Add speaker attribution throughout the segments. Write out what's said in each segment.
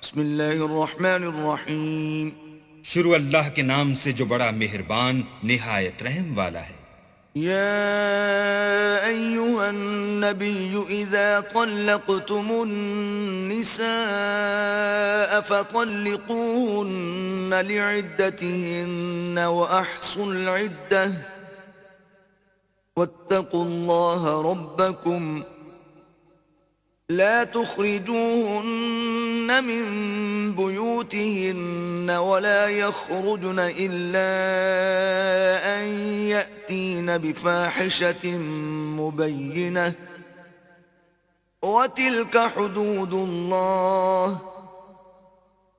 Speaker 1: بسم اللہ الرحمن الرحیم.
Speaker 2: شروع اللہ کے نام سے جو بڑا مہربان نہایت رحم والا ہے.
Speaker 1: یا ایہا النبی اذا طلقتم النساء فطلقوهن لعدتهن واحصوا العدة واتقوا الله ربكم لا تخرجوهن من بيوتهن ولا يخرجن إلا أن يأتين بفاحشة مبينة وتلك حدود الله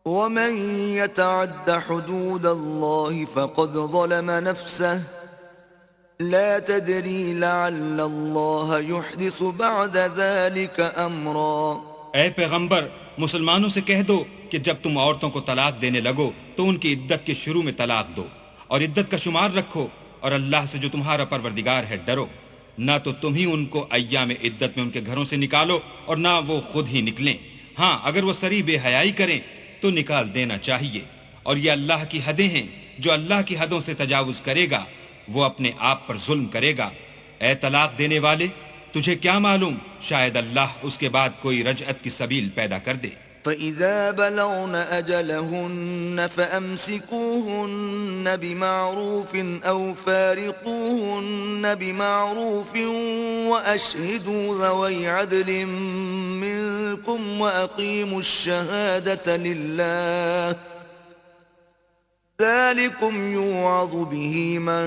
Speaker 1: ومن يتعد حدود الله فقد ظلم نفسه لا تدری لعل اللہ یحدث بعد ذلك امرا.
Speaker 2: اے پیغمبر، مسلمانوں سے کہہ دو کہ جب تم عورتوں کو طلاق دینے لگو تو ان کی عدت کے شروع میں طلاق دو اور عدت کا شمار رکھو، اور اللہ سے جو تمہارا پروردگار ہے ڈرو. نہ تو تم ہی ان کو ایام عدت میں ان کے گھروں سے نکالو اور نہ وہ خود ہی نکلیں. ہاں، اگر وہ صریح بے حیائی کریں تو نکال دینا چاہیے. اور یہ اللہ کی حدیں ہیں، جو اللہ کی حدوں سے تجاوز کرے گا وہ اپنے آپ پر ظلم کرے گا. اے طلاق دینے والے، تجھے کیا معلوم، شاید اللہ اس کے بعد کوئی رجعت کی سبیل پیدا کر دے.
Speaker 1: فَإِذَا بَلَغْنَ أَجَلَهُنَّ فَأَمْسِكُوهُنَّ بِمَعْرُوفٍ أَوْ فَارِقُوهُنَّ بِمَعْرُوفٍ وَأَشْهِدُوا ذَوَيْ عَدْلٍ مِّنكُمْ وَأَقِيمُوا الشَّهَادَةَ لِلَّهِ ذلكم يوعظ به من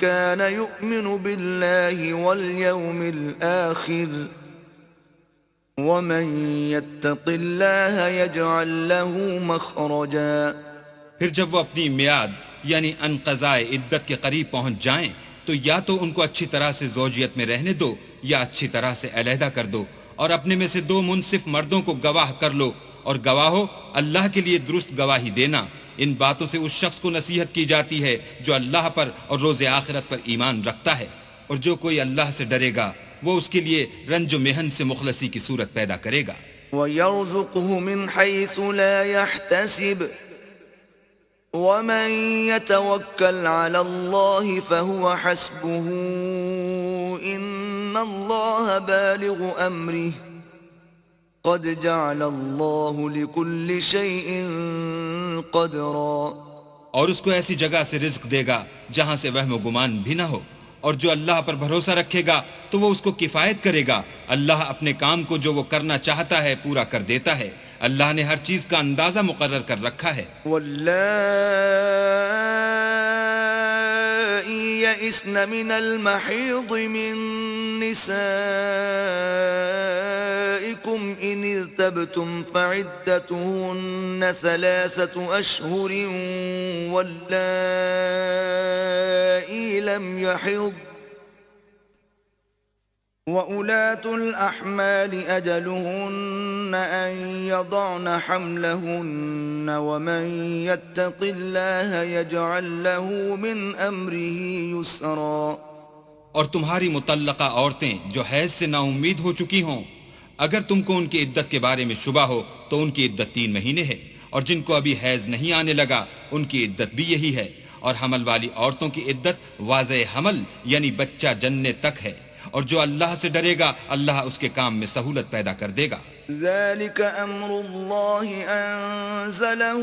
Speaker 1: كان يؤمن بالله واليوم الآخر ومن يتق الله يجعل له مخرجا.
Speaker 2: پھر جب وہ اپنی میعاد یعنی انقضاء عدت کے قریب پہنچ جائیں تو یا تو ان کو اچھی طرح سے زوجیت میں رہنے دو یا اچھی طرح سے علیحدہ کر دو، اور اپنے میں سے 2 منصف مردوں کو گواہ کر لو، اور گواہو اللہ کے لیے درست گواہی دینا. ان باتوں سے اس شخص کو نصیحت کی جاتی ہے جو اللہ پر اور روز آخرت پر ایمان رکھتا ہے، اور جو کوئی اللہ سے ڈرے گا وہ اس کے لیے رنج و محن سے مخلصی کی صورت پیدا کرے گا.
Speaker 1: وَيَرْزُقْهُ مِنْ حَيْثُ لَا يَحْتَسِبُ وَمَنْ يَتَوَكَّلْ عَلَى اللَّهِ فَهُوَ حَسْبُهُ إِنَّ اللَّهَ بَالِغُ أَمْرِهِ قد جعل اللہ لکل شیء قدرا.
Speaker 2: اور اس کو ایسی جگہ سے رزق دے گا جہاں سے وہم و گمان بھی نہ ہو، اور جو اللہ پر بھروسہ رکھے گا تو وہ اس کو کفایت کرے گا. اللہ اپنے کام کو جو وہ کرنا چاہتا ہے پورا کر دیتا ہے. اللہ نے ہر چیز کا اندازہ مقرر کر رکھا ہے.
Speaker 1: واللائی یئسن من المحیض من نسائکم ان ارتبتم فعدتهن 3 اشہر واللائی لم یحض وَأُولَاتُ الْأَحْمَالِ أَجَلُهُنَّ أَن يَضَعْنَ حَمْلَهُنَّ وَمَن يَتَّقِ اللَّهَ يَجْعَل لَّهُ مِنْ أَمْرِهِ يُسْرًا.
Speaker 2: اور تمہاری مطلقہ عورتیں جو حیض سے نا امید ہو چکی ہوں، اگر تم کو ان کی عدت کے بارے میں شبہ ہو تو ان کی عدت 3 مہینے ہے، اور جن کو ابھی حیض نہیں آنے لگا ان کی عدت بھی یہی ہے. اور حمل والی عورتوں کی عدت واضح حمل یعنی بچہ جننے تک ہے. اور جو اللہ سے ڈرے گا اللہ اس کے کام میں سہولت پیدا کر دے گا.
Speaker 1: ذلك امر اللہ انزلہ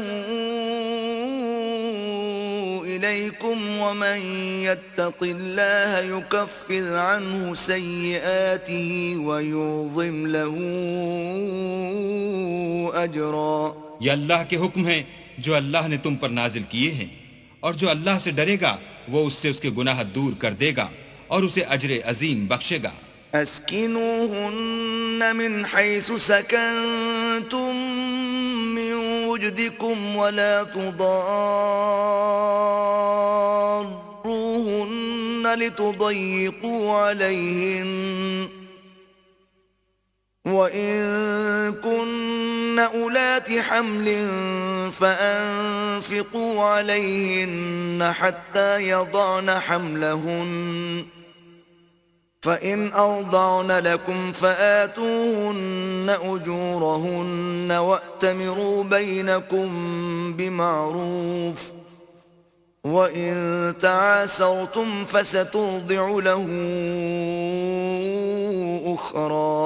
Speaker 1: الیکم ومن یتق اللہ یکفر عنہ سیئاتہ ویعظم له اجرا.
Speaker 2: یہ اللہ کے حکم ہیں جو اللہ نے تم پر نازل کیے ہیں، اور جو اللہ سے ڈرے گا وہ اس سے اس کے گناہ دور کر دے گا اور اسے اجر عظیم بخشے گا.
Speaker 1: اسکنوہن من حیث سکنتم من وجدکم ولا تضاروہن لتضیقوا علیہن وَإِن كُنَّ أُولَاتِ حَمْلٍ فَأَنفِقُوا عَلَيْهِنَّ حَتَّى يَضَعْنَ حَمْلَهُنَّ فإن أرضعن لكم فآتوهن أجورهن وأتمروا بينكم بمعروف وإن تعاسرتم فسترضع له أخرى.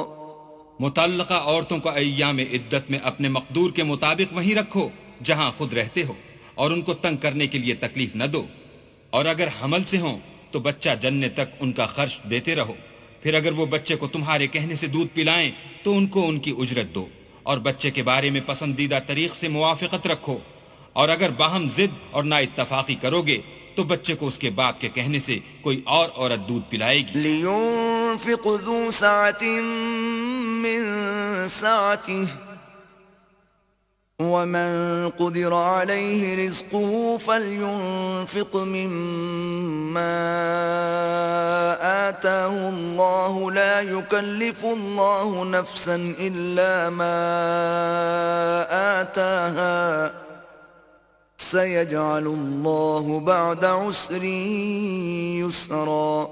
Speaker 2: متعلقہ عورتوں کو ایام عدت میں اپنے مقدور کے مطابق وہیں رکھو جہاں خود رہتے ہو، اور ان کو تنگ کرنے کے لیے تکلیف نہ دو، اور اگر حمل سے ہوں تو بچہ جننے تک ان کا خرچ دیتے رہو. پھر اگر وہ بچے کو تمہارے کہنے سے دودھ پلائیں تو ان کو ان کی اجرت دو، اور بچے کے بارے میں پسندیدہ طریق سے موافقت رکھو. اور اگر باہم ضد اور نا اتفاقی کرو گے تو بچے کو اس کے باپ کے کہنے سے کوئی اور عورت دودھ پلائے گی.
Speaker 1: لينفق ذو سعة من سعته ومن قدر عليه رزقه فلينفق مما آتاه الله لا يكلف الله نفسا إلا ما آتاها سيجعل الله بعد عسر يسرا.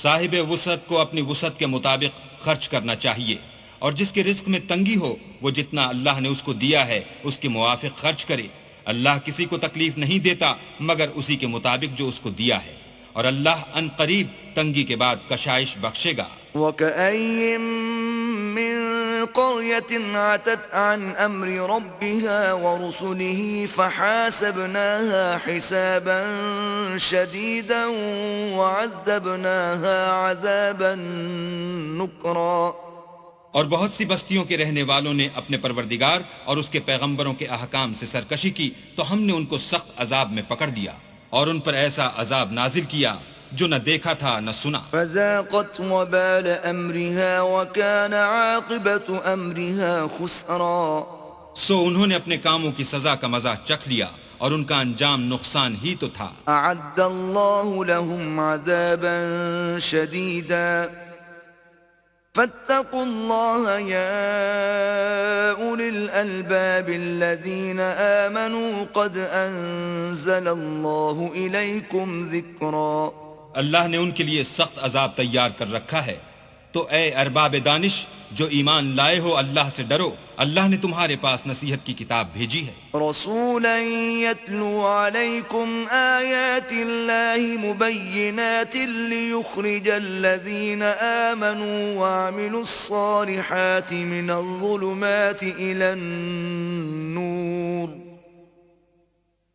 Speaker 2: صاحب وسعت کو اپنی وسعت کے مطابق خرچ کرنا چاہیے، اور جس کے رزق میں تنگی ہو وہ جتنا اللہ نے اس کو دیا ہے اس کے موافق خرچ کرے. اللہ کسی کو تکلیف نہیں دیتا مگر اسی کے مطابق جو اس کو دیا ہے، اور اللہ ان قریب تنگی کے بعد کشائش بخشے گا.
Speaker 1: وَكَأَيٍّ مِّن قَرْيَةٍ عَتَتْ عَنْ أَمْرِ رَبِّهَا وَرُسُلِهِ فَحَاسَبْنَاهَا حِسَابًا شَدِيدًا وَعَذَّبْنَاهَا عَذَابًا نُكْرًا.
Speaker 2: اور بہت سی بستیوں کے رہنے والوں نے اپنے پروردگار اور اس کے پیغمبروں کے احکام سے سرکشی کی تو ہم نے ان کو سخت عذاب میں پکڑ دیا، اور ان پر ایسا عذاب نازل کیا جو نہ دیکھا تھا نہ سنا.
Speaker 1: فذاقت وبال امرها وكان عاقبة امرها خسرا.
Speaker 2: سو انہوں نے اپنے کاموں کی سزا کا مزہ چکھ لیا اور ان کا انجام نقصان ہی تو تھا.
Speaker 1: اعد الله لهم عذابا شديدا فاتقوا الله يا أولي الألباب الذين آمنوا قد أنزل الله إليكم ذكرا.
Speaker 2: اللہ نے ان کے لیے سخت عذاب تیار کر رکھا ہے، تو اے ارباب دانش جو ایمان لائے ہو اللہ سے ڈرو، اللہ نے تمہارے پاس نصیحت کی کتاب بھیجی ہے.
Speaker 1: رسولا يتلو عليكم آيات الله مبينات ليخرج الذين آمنوا وعملوا الصالحات من الظلمات إلى النور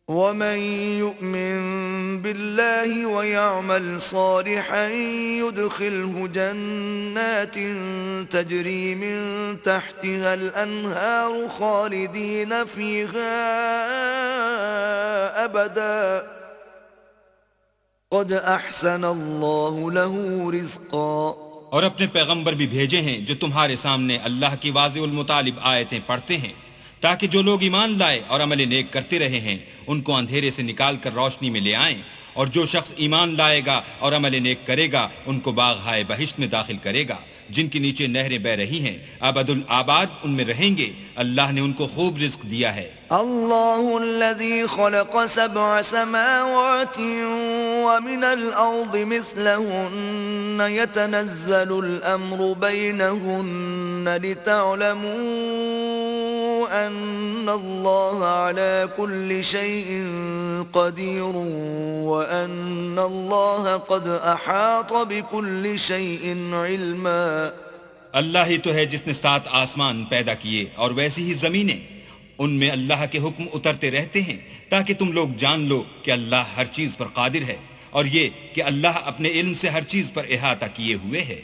Speaker 1: ومن يؤمن بالله ويعمل صالحا يدخله جنات تجري من تحتها الأنهار خالدين فيها أبدا قد أحسن الله له رزقا.
Speaker 2: اور اپنے پیغمبر بھی بھیجے ہیں جو تمہارے سامنے اللہ کی واضح المطالب آیتیں پڑھتے ہیں، تاکہ جو لوگ ایمان لائے اور عمل نیک کرتے رہے ہیں ان کو اندھیرے سے نکال کر روشنی میں لے آئیں، اور جو شخص ایمان لائے گا اور عمل نیک کرے گا ان کو باغ بہشت میں داخل کرے گا جن کے نیچے نہریں بہ رہی ہیں، ابد الآباد ان میں رہیں گے. اللہ نے ان کو خوب رزق دیا ہے.
Speaker 1: الله الذي خلق 7 سماوات ومن الأرض مثلهن يتنزل الأمر بينهن لتعلموا أن الله على كل شيء قدير وأن الله قد أحاط بكل شيء علما.
Speaker 2: اللہ ہی تو ہے جس نے 7 آسمان پیدا کیے اور ویسی ہی زمینیں، ان میں اللہ کے حکم اترتے رہتے ہیں تاکہ تم لوگ جان لو کہ اللہ ہر چیز پر قادر ہے، اور یہ کہ اللہ اپنے علم سے ہر چیز پر احاطہ کیے ہوئے ہے.